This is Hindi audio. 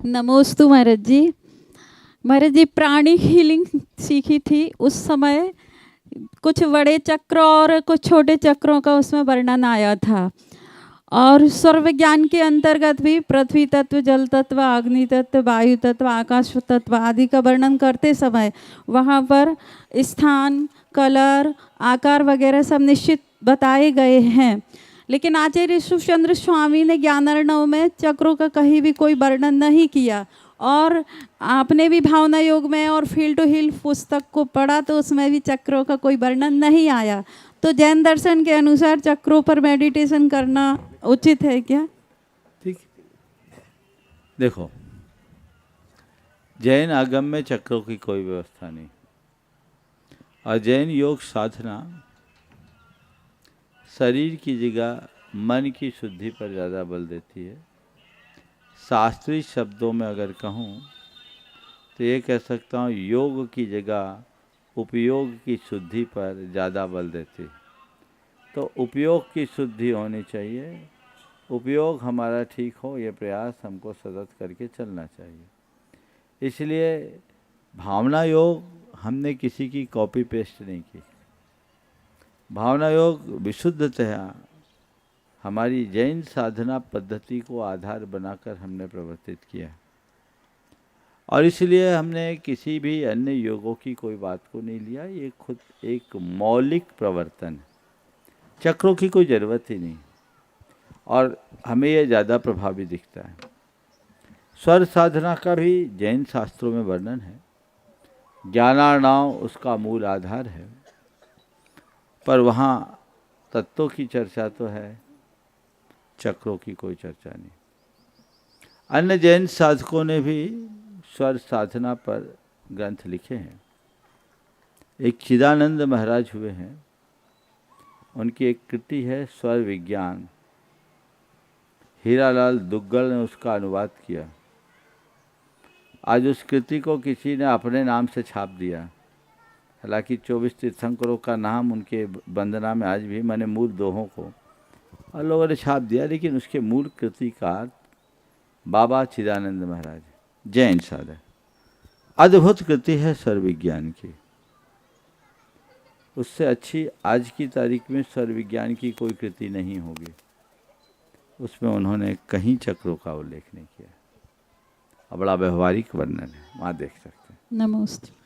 नमोस्तु महाराज जी। महाराज जी, प्राणी हीलिंग सीखी थी उस समय, कुछ बड़े चक्र और कुछ छोटे चक्रों का उसमें वर्णन आया था। और सर्वज्ञान के अंतर्गत भी पृथ्वी तत्व, जल तत्व, अग्नि तत्व, वायु तत्व, आकाश तत्व आदि का वर्णन करते समय वहाँ पर स्थान, कलर, आकार वगैरह सब निश्चित बताए गए हैं। लेकिन आचार्य सुचंद्र स्वामी ने ज्ञानार्णव में चक्रों का कहीं भी कोई वर्णन नहीं किया। और आपने भी भावना योग में और फील टू हील पुस्तक को पढ़ा तो उसमें भी चक्रों का कोई वर्णन नहीं आया। तो जैन दर्शन के अनुसार चक्रों पर मेडिटेशन करना उचित है क्या? ठीक, देखो, जैन आगम में चक्रों की कोई व्यवस्था नहीं, और जैन योग साधना शरीर की जगह मन की शुद्धि पर ज़्यादा बल देती है। शास्त्रीय शब्दों में अगर कहूँ तो ये कह सकता हूँ, योग की जगह उपयोग की शुद्धि पर ज़्यादा बल देती है। तो उपयोग की शुद्धि होनी चाहिए, उपयोग हमारा ठीक हो, ये प्रयास हमको सतत करके चलना चाहिए। इसलिए भावना योग हमने किसी की कॉपी पेस्ट नहीं की। भावना योग विशुद्धतया हमारी जैन साधना पद्धति को आधार बनाकर हमने प्रवर्तित किया, और इसलिए हमने किसी भी अन्य योगों की कोई बात को नहीं लिया। ये खुद एक मौलिक प्रवर्तन है, चक्रों की कोई ज़रूरत ही नहीं, और हमें यह ज़्यादा प्रभावी दिखता है। स्वर साधना का भी जैन शास्त्रों में वर्णन है, ज्ञानार्णव उसका मूल आधार है, पर वहाँ तत्वों की चर्चा तो है, चक्रों की कोई चर्चा नहीं। अन्य जैन साधकों ने भी स्वर साधना पर ग्रंथ लिखे हैं। एक चिदानंद महाराज हुए हैं, उनकी एक कृति है स्वर विज्ञान। हीरालाल दुग्गल ने उसका अनुवाद किया। आज उस कृति को किसी ने अपने नाम से छाप दिया। हालांकि 24 तीर्थंकरों का नाम उनके वंदना में आज भी, माने मूल दोहों को, और लोगों ने छाप दिया, लेकिन उसके मूल कृतिकार बाबा चिदानंद महाराज, जैन साधक। अद्भुत कृति है स्वर विज्ञान की। उससे अच्छी आज की तारीख में स्वर विज्ञान की कोई कृति नहीं होगी। उसमें उन्होंने कहीं चक्रों का उल्लेख नहीं किया, और बड़ा व्यवहारिक वर्णन है, वहाँ देख सकते हैं। नमस्ते।